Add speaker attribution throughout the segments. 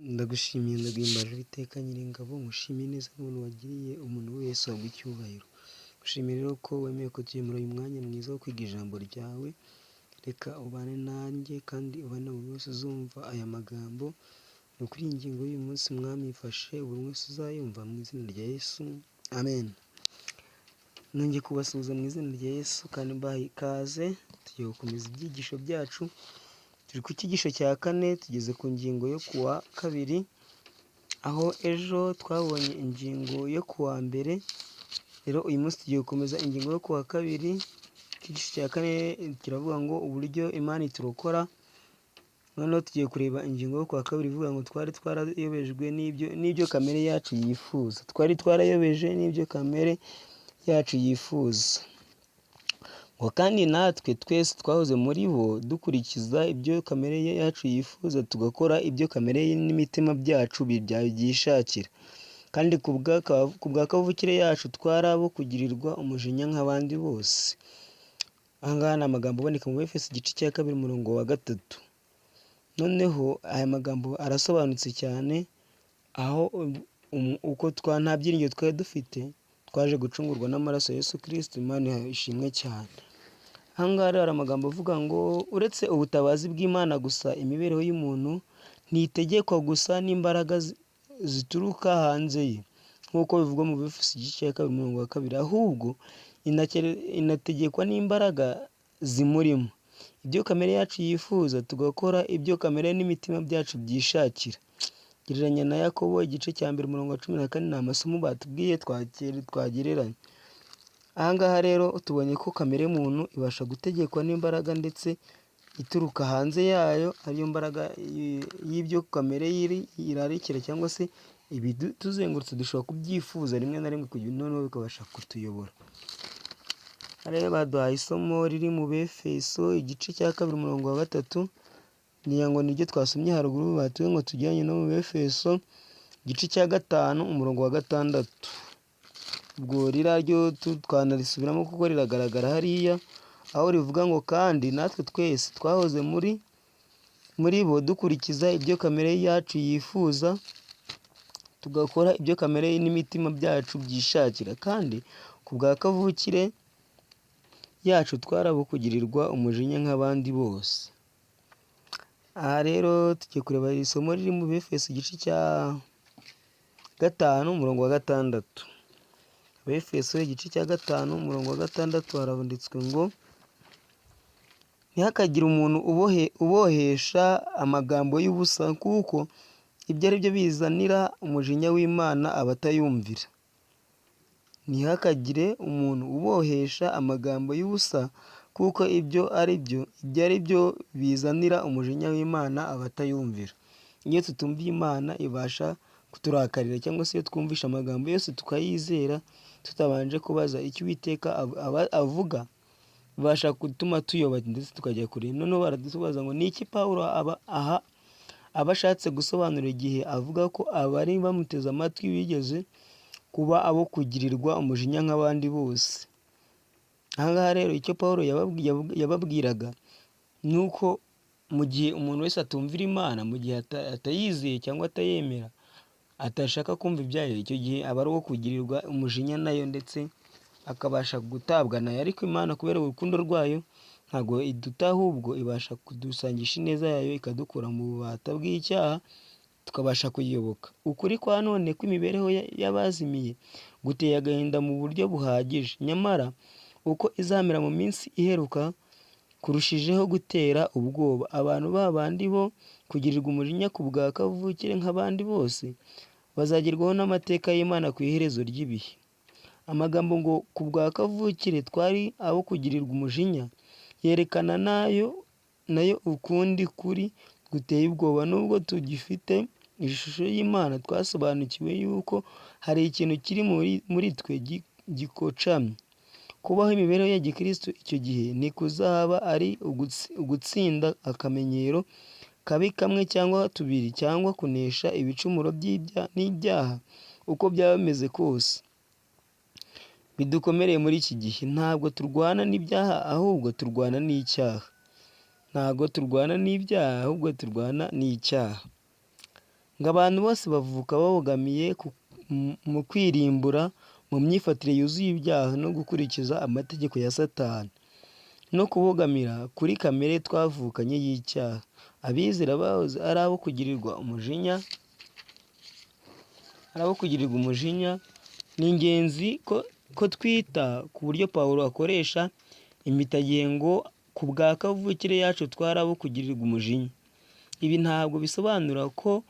Speaker 1: Ndagushimiye ndaguhimbaje Uwiteka Nyiringabo, ngushimiye neza n'ubuntu wagiriye umuntu wese wagwa icyubahiro. Ngushimiye rero ko wemeye ko turi muri uyu mwanya mwiza wo kwiga ijambo ryawe, reka ubane nanjye kandi ubane na buri wese uzumva aya magambo. Ni ukuri iyi ngingo y'uyu munsi mwami ifashe buri wese uzayumva mu izina rya Yesu, amen. Nongeye kubasuhuza mu izina rya Yesu kandi mbaha ikaze, tugiye gukomeza ibyigisho byacu. Turi ku cyigisho cya kane, tugeze ku ngingo yo kuwa kabiri, aho ejo twabonye ingingo yo kuwa mbere. Rero uyu munsi tugiye gukomeza ingingo yo kuwa kabiri. Icyigisho cya kane kiravuga ngo uburyo Imana iturokora. Noneho tugiye kureba ingingo yo kuwa kabiri ivuga ngo twari twarayobejwe n'ibyo kamere yacu yifuza. Twari twarayobeje n'ibyo kamere yacu yifuza. Ngo kandi natwe twese twahoze muri bo dukurikiza ibyo kamere yacu yifuza, tugakora ibyo kamere n'imitima byacu byishakira. Kandi ku bwa kavukire yacu twari abo kugirirwa umujinya nk'abandi bose. Aha ngaha ni amagambo aboneka mu Efeso igice cya 2 umurongo wa 3. Noneho aya magambo arasobanutse cyane, aho uko nta byiringiro twari dufite, twaje gucungurwa n'amaraso ya Yesu Kristo. Imana ishimwe cyane. Aha ngaha hari amagambo avuga ngo uretse ubutabazi bw'Imana gusa, imibereho y'umuntu ntitegekwa gusa n'imbaraga zituruka hanze ye, nk'uko bivugwa mu Efeso igice cya 2 umurongo wa 2, ahubwo inategekwa n'imbaraga zimurimo. Ibyo kamere yacu yifuza, tugakora ibyo kamere n'imitima byacu byishakira. Gereranya na Yakobo igice cya 1 umurongo wa 14. Ni amasomo batubwiye twagereranya. Aha ngaha rero tubonye ko kamere muntu ibasha gutegekwa n'imbaraga ndetse ituruka hanze yayo, ariyo mbaraga y'ibyo kamere irarikira cyangwa se ibituzengurutse dushobora kubyifuza rimwe na rimwe kugira noneho bikabasha kutuyobora. Rero baduhaye isomo riri mu Befeso igice cya 2 umurongo wa 3. Ngo niryo twasomye haruguru, batuye ngo tujyanye no mu Befeso igice cya 5 umurongo wa 6. Ubwo ryo twanarisubiramo kuko riragaragara hariya, aho rivuga ngo kandi natwe twese twahoze muri bo dukurikiza ibyo kamere yacu yifuza, tugakora ibyo kamere n'imitima byacu byishakira. Kandi ku bwa kavukire yacu twarabo kugirirwa umujinya nk'abandi bose. Aha rero tugiye kureba isomo riri mu Befeso igice cya 5 umurongo wa 6. Befeso igice cya 5 umurongo wa 6 haranditswe ngo ntihakagire umuntu ubohesha amagambo y'ubusa, kuko ibyo ari byo bizanira umujinya w'Imana abatayumvira. Ntihakagire umuntu ubohesha amagambo y'ubusa, kuko ibyo ari byo bizanira umujinya w'Imana abatayumvira. Iyo tutumviye Imana ibasha kuturakarira, cyangwa se iyo twumvisha amagambo yose tukayizera tutabanje kubaza icyo Uwiteka avuga, bibasha gutuma tuyoba ndetse tukajya kure. Noneho baradusubiza ngo ni iki Pawulo aba ashatse gusobanura igihe avuga ko abari bamuteze amatwi bigeze kuba abo kugirirwa umujinya nk'abandi bose. Aha ngaha rero icyo Pawulo yababwiraga ni uko mu gihe umuntu wese atumvira Imana, mu gihe atayizeye cyangwa atayemera, atashaka kumva ibyayo, icyo gihe aba ari uwo kugirirwa umujinya nayo ndetse akabasha gutabwa nayo. Ariko Imana kubera urukundo rwayo ntabwo iduta, ahubwo ibasha kudusangisha ineza yayo, ikadukura mu bubata bw'icyaha tukabasha kuyiyoboka. Ukuri kwa none kw'imibereho y'abazimiye guteye agahinda mu buryo buhagije. Nyamara uko izamera mu minsi iheruka kurushijeho gutera ubwoba. Abantu babandi bo kugirirwa umujinya ku bwa kavukire nk'abandi bose bazagerwaho n'amateka y'Imana ku iherezo ry'ibihe. Amagambo ngo ku bwa kavukire twari abo kugirirwa umujinya yerekana nayo ukundi kuri guteye ubwoba. Nubwo tugifite ishusho y'Imana, twasobanukiwe yuko hari ikintu kiri muri twe gikocamye. Kubaho imibereho ya gikristo icyo gihe ni kuzaba ari ugutsinda akamenyero kabi kamwe cyangwa tubiri, cyangwa kunesha ibicumuro n'ibyaha uko byaba bimeze kose bidukomereye muri iki gihe. Ntabwo turwana n'ibyaha, ahubwo turwana n'icyaha. ngo abantu bose bavuka babogamiye mu kwirimbura, mu myifatire yuzuye ibyaha no gukurikiza amategeko ya Satani, no kubogamira kuri kamere twavukanye y'icyaha. Abizera bahoze ari abo kugirirwa umujinya. Ni ingenzi ko twita ku buryo Pawulo akoresha impitagihe ngo ku bwa kavukire yacu twari abo kugirirwa umujinya. Ibi ntabwo bisobanura ko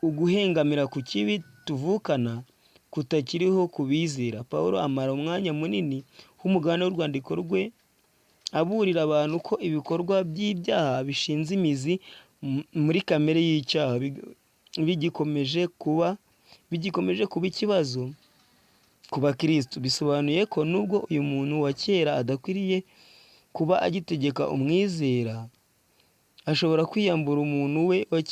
Speaker 1: uguhengamira ku kibi tuvukana kutakiriho ku bizera. Pawulo amara umwanya munini w'umugabane w'urwandiko rwe aburira abantu ko ibikorwa by'ibyaha bishinze imizi muri kamere y'icyaha, bigikomeje kuba ikibazo ku bakristo. Bisobanuye ko nubwo uyu muntu wa kera adakwiriye kuba agitegeka umwizera, ashobora kwiyambura umuntu we wa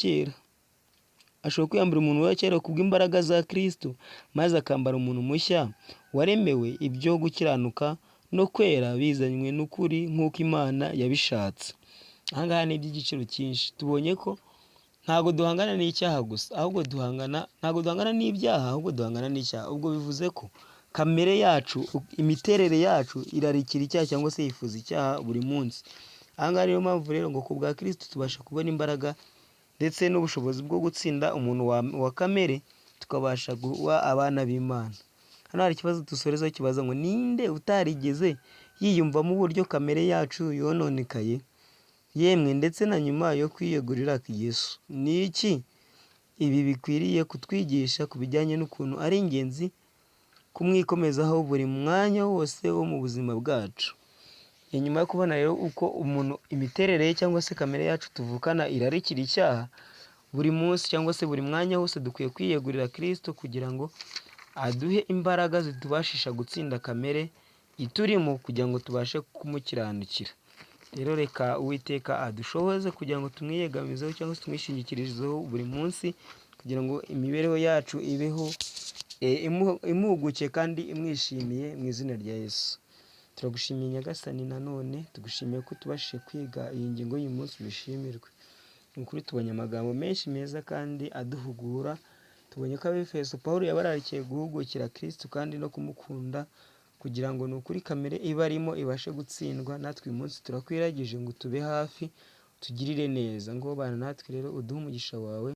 Speaker 1: kera kubw'imbaraga za Kristo, maze akambara umuntu mushya waremewe ibyo gukiranuka no kwera bizanywe n'ukuri nk'uko Imana yabishatse. Aha ngaha ni iby'igiciro cyinshi. Tubonye ko ntabwo duhangana n'icyaha gusa, ahubwo ntabwo duhangana n'ibyaha, ahubwo duhangana n'icyaha. Ubwo bivuze ko kamere yacu, imiterere yacu irarikira icyaha cyangwa se yifuza icyaha buri munsi. Aha ngaha niyo mpamvu rero ngo ku bwa Kristo tubasha kubona imbaraga ndetse n'ubushobozi bwo gutsinda umuntu wa kamere, tukabasha kuba abana b'Imana. Hano hari ikibazo dusorezaho kibaza ngo ninde utarigeze yiyumvamo uburyo kamere yacu yononekaye, yemwe ndetse na nyuma yo kwiyegurira Yesu? Ni iki ibi bikwiriye kutwigisha ku bijyanye n'ukuntu ari ingenzi kumwikomezaho buri mwanya wose wo mu buzima bwacu? Nyuma yo kubona rero uko umuntu imiterere ye cyangwa se kamere yacu tuvukana irarikira icyaha, buri munsi cyangwa se buri mwanya wose dukwiye kwiyegurira Kristo kugira ngo aduhe imbaraga zitubashisha gutsinda kamere iturimo kugira ngo tubashe kumukiranukira. Rero reka Uwiteka adushoboze kugira ngo tumwiyegamizeho cyangwa se tumwishingikirizeho buri munsi, kugira ngo imibereho yacu ibeho imuhugukiye kandi imwishimiye mu izina rya Yesu. Turagushimiye Nyagasani, nanone tugushimiye ko tubashije kwiga iyi ngingo y'uyu munsi, bishimirwe. Ni ukuri tubonye amagambo menshi meza kandi aduhugura. Tubonye ko Abefeso Pawulo yabararikiye guhugukira Kristo kandi no kumukunda, kugira ngo ni ukuri kamere iba arimo ibashe gutsindwa. Natwe uyu munsi turakwiragije ngo tube hafi, tugirire neza, ngo bana natwe rero uduhe umugisha wawe.